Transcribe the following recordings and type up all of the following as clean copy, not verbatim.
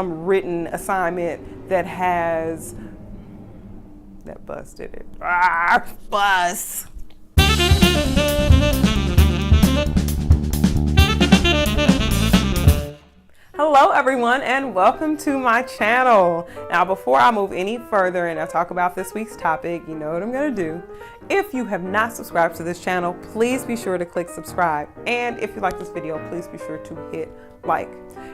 written assignment that has, that bus did it. Bus. Hello everyone and welcome to my channel. Now before I move any further and I talk about this week's topic, you know what I'm going to do. If you have not subscribed to this channel, please be sure to click subscribe. And if you like this video, please be sure to hit like.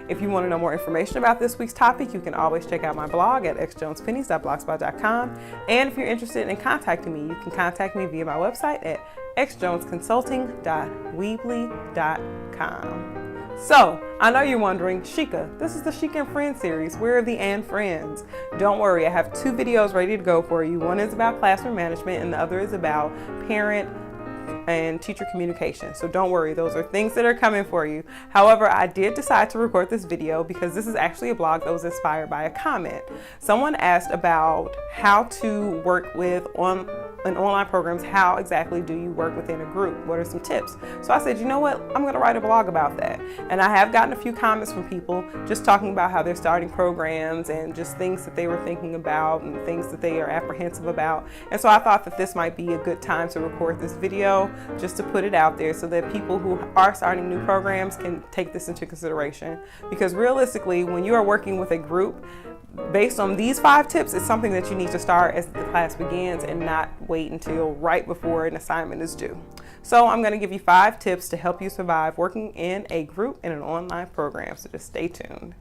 If you want to know more information about this week's topic, you can always check out my blog at xjonespennies.blogspot.com. And if you're interested in contacting me, you can contact me via my website at xjonesconsulting.weebly.com. So, I know you're wondering, Shika, this is the Shika and Friends series. Where are the and friends? Don't worry, I have two videos ready to go for you. One is about classroom management and the other is about parent and teacher communication. So don't worry, those are things that are coming for you. However, I did decide to record this video because this is actually a blog that was inspired by a comment. Someone asked about how to work with in online programs. How exactly do you work within a group? What are some tips? So I said, you know what, I'm going to write a blog about that. And I have gotten a few comments from people just talking about how they're starting programs and just things that they were thinking about and things that they are apprehensive about. And so I thought that this might be a good time to record this video just to put it out there so that people who are starting new programs can take this into consideration. Because realistically, when you are working with a group, based on these 5 tips, it's something that you need to start as the class begins and not wait until right before an assignment is due. So I'm going to give you 5 tips to help you survive working in a group in an online program. So just stay tuned.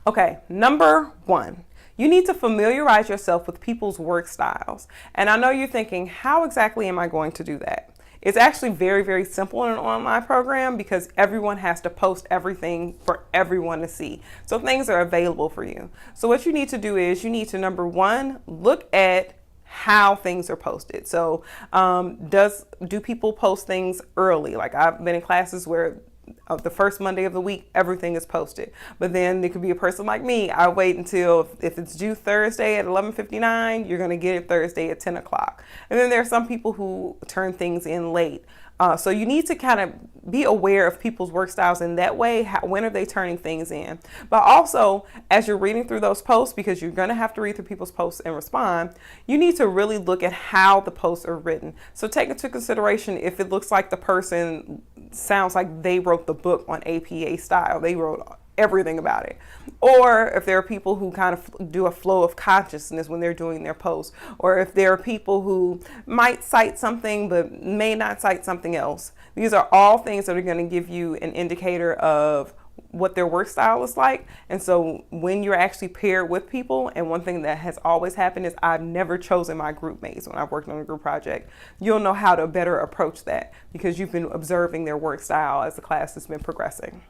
Okay, number 1. You need to familiarize yourself with people's work styles. And I know you're thinking, how exactly am I going to do that? It's actually very, very simple in an online program because everyone has to post everything for everyone to see. So things are available for you. So what you need to do is you need to, number 1, look at how things are posted. So do people post things early? Like I've been in classes where the first Monday of the week, everything is posted. But then there could be a person like me. I wait until if it's due Thursday at 11:59, you're going to get it Thursday at 10 o'clock. And then there are some people who turn things in late. So you need to kind of be aware of people's work styles in that way. When are they turning things in? But also, as you're reading through those posts, because you're going to have to read through people's posts and respond, you need to really look at how the posts are written. So take into consideration if it looks like the person sounds like they wrote the book on APA style. They wrote everything about it. Or if there are people who kind of do a flow of consciousness when they're doing their posts, or if there are people who might cite something but may not cite something else. These are all things that are going to give you an indicator of what their work style is like. And so when you're actually paired with people, and one thing that has always happened is I've never chosen my group mates when I've worked on a group project. You'll know how to better approach that because you've been observing their work style as the class has been progressing.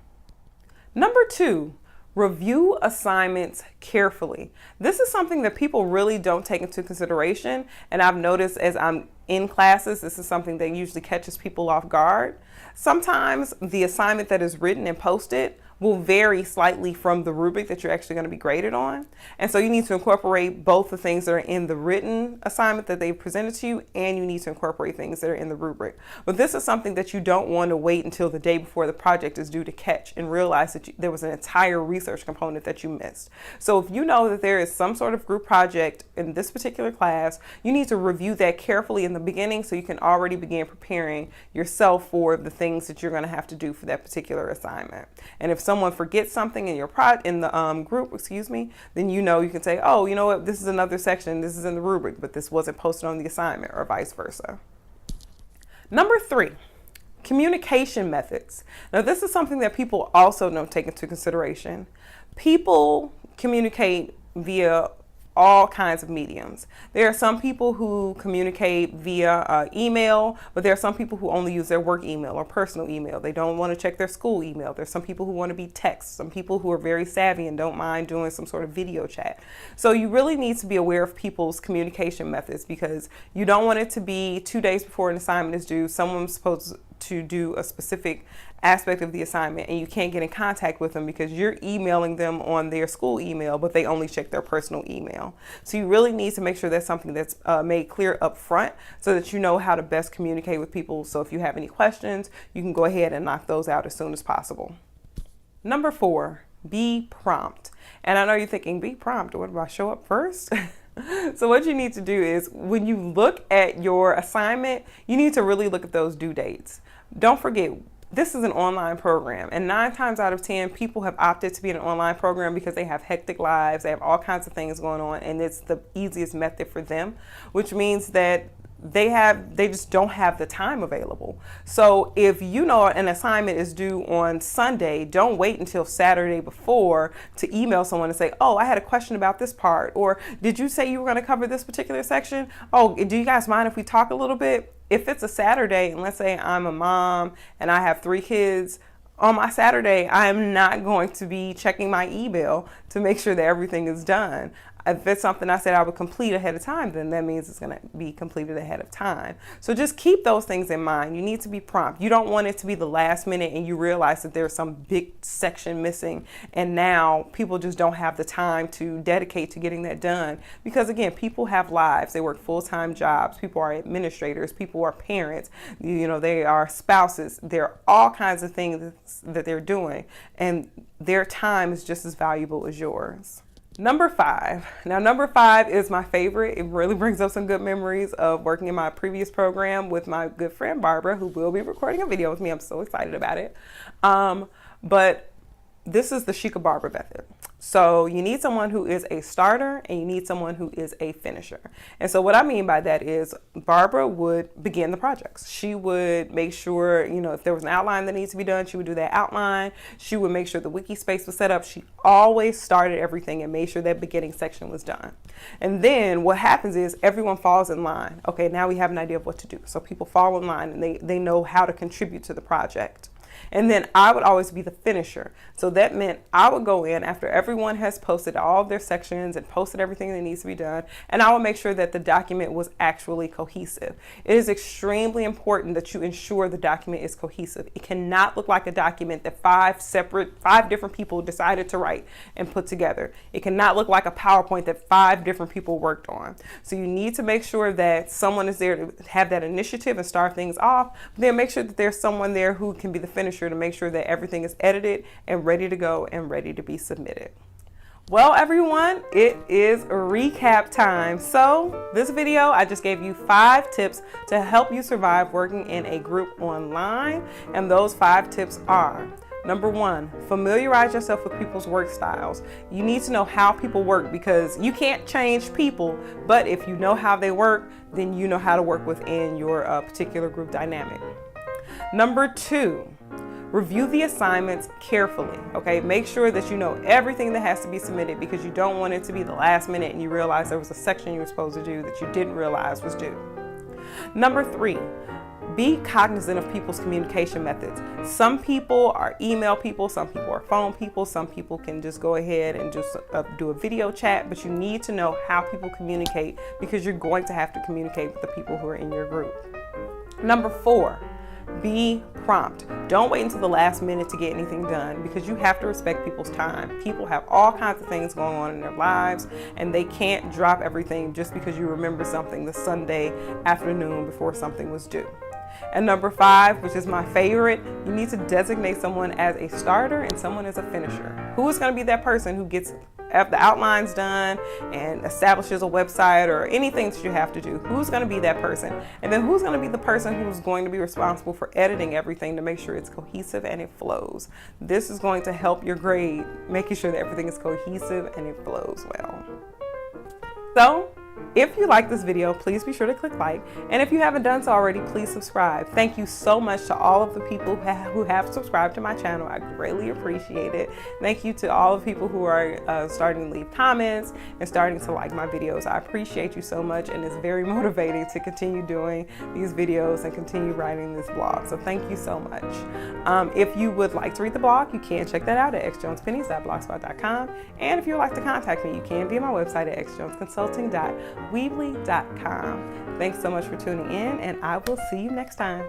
Number 2, review assignments carefully. This is something that people really don't take into consideration. And I've noticed as I'm in classes, this is something that usually catches people off guard. Sometimes the assignment that is written and posted will vary slightly from the rubric that you're actually going to be graded on. And so you need to incorporate both the things that are in the written assignment that they've presented to you, and you need to incorporate things that are in the rubric. But this is something that you don't want to wait until the day before the project is due to catch and realize that there was an entire research component that you missed. So if you know that there is some sort of group project in this particular class, you need to review that carefully in the beginning so you can already begin preparing yourself for the things that you're going to have to do for that particular assignment. And if someone forgets something in your group, then you can say, oh, you know what, this is another section, this is in the rubric, but this wasn't posted on the assignment, or vice versa. Number 3, communication methods. Now this is something that people also don't take into consideration. People communicate via all kinds of mediums. There are some people who communicate via email, but there are some people who only use their work email or personal email. They don't want to check their school email. There's some people who want to be text, some people who are very savvy and don't mind doing some sort of video chat. So you really need to be aware of people's communication methods because you don't want it to be 2 days before an assignment is due, someone's supposed to do a specific aspect of the assignment and you can't get in contact with them because you're emailing them on their school email, but they only check their personal email. So you really need to make sure that's something that's made clear up front so that you know how to best communicate with people. So if you have any questions, you can go ahead and knock those out as soon as possible. Number 4, be prompt. And I know you're thinking, be prompt, what do I show up first? So what you need to do is when you look at your assignment, you need to really look at those due dates. Don't forget, this is an online program, and 9 times out of 10, people have opted to be in an online program because they have hectic lives, they have all kinds of things going on, and it's the easiest method for them, which means that they just don't have the time available. So if you know an assignment is due on Sunday, don't wait until Saturday before to email someone and say, oh, I had a question about this part, or did you say you were going to cover this particular section? Oh, do you guys mind if we talk a little bit? If it's a Saturday, and let's say I'm a mom and I have 3 kids, on my Saturday, I am not going to be checking my email to make sure that everything is done. If it's something I said I would complete ahead of time, then that means it's going to be completed ahead of time. So just keep those things in mind. You need to be prompt. You don't want it to be the last minute and you realize that there's some big section missing, and now people just don't have the time to dedicate to getting that done. Because again, people have lives. They work full-time jobs. People are administrators. People are parents. You know, they are spouses. There are all kinds of things that they're doing, and their time is just as valuable as yours. Number 5. Now, number 5 is my favorite. It really brings up some good memories of working in my previous program with my good friend Barbara, who will be recording a video with me. I'm so excited about it. But this is the Sheikah Barber method. So you need someone who is a starter and you need someone who is a finisher. And so what I mean by that is Barbara would begin the projects. She would make sure, you know, if there was an outline that needs to be done, she would do that outline. She would make sure the wiki space was set up. She always started everything and made sure that beginning section was done. And then what happens is everyone falls in line. Okay, now we have an idea of what to do. So people fall in line and they know how to contribute to the project. And then I would always be the finisher. So that meant I would go in after everyone has posted all of their sections and posted everything that needs to be done, and I would make sure that the document was actually cohesive. It is extremely important that you ensure the document is cohesive. It cannot look like a document that 5 different people decided to write and put together. It cannot look like a PowerPoint that 5 different people worked on. So you need to make sure that someone is there to have that initiative and start things off, but then make sure that there's someone there who can be the finisher to make sure that everything is edited and ready to go and ready to be submitted. Well, everyone, it is recap time. So this video, I just gave you 5 tips to help you survive working in a group online. And those 5 tips are: number 1, familiarize yourself with people's work styles. You need to know how people work because you can't change people, but if you know how they work, then you know how to work within your particular group dynamic. Number 2, review the assignments carefully, okay? Make sure that you know everything that has to be submitted because you don't want it to be the last minute and you realize there was a section you were supposed to do that you didn't realize was due. Number 3, be cognizant of people's communication methods. Some people are email people, some people are phone people, some people can just go ahead and just do a video chat, but you need to know how people communicate because you're going to have to communicate with the people who are in your group. Number 4, be prompt. Don't wait until the last minute to get anything done because you have to respect people's time. People have all kinds of things going on in their lives and they can't drop everything just because you remember something the Sunday afternoon before something was due. And number 5, which is my favorite, you need to designate someone as a starter and someone as a finisher. Who is going to be that person who gets the outlines done and establishes a website or anything that you have to do? Who's going to be that person? And then who's going to be the person who's going to be responsible for editing everything to make sure it's cohesive and it flows? This is going to help your grade, making sure that everything is cohesive and it flows well. So, if you like this video, please be sure to click like. And if you haven't done so already, please subscribe. Thank you so much to all of the people who have subscribed to my channel. I greatly appreciate it. Thank you to all the people who are starting to leave comments and starting to like my videos. I appreciate you so much, and it's very motivating to continue doing these videos and continue writing this blog. So thank you so much. If you would like to read the blog, you can check that out at xjonespennies.blogspot.com. And if you would like to contact me, you can via my website at xjonesconsulting.weebly.com. Thanks so much for tuning in, and I will see you next time.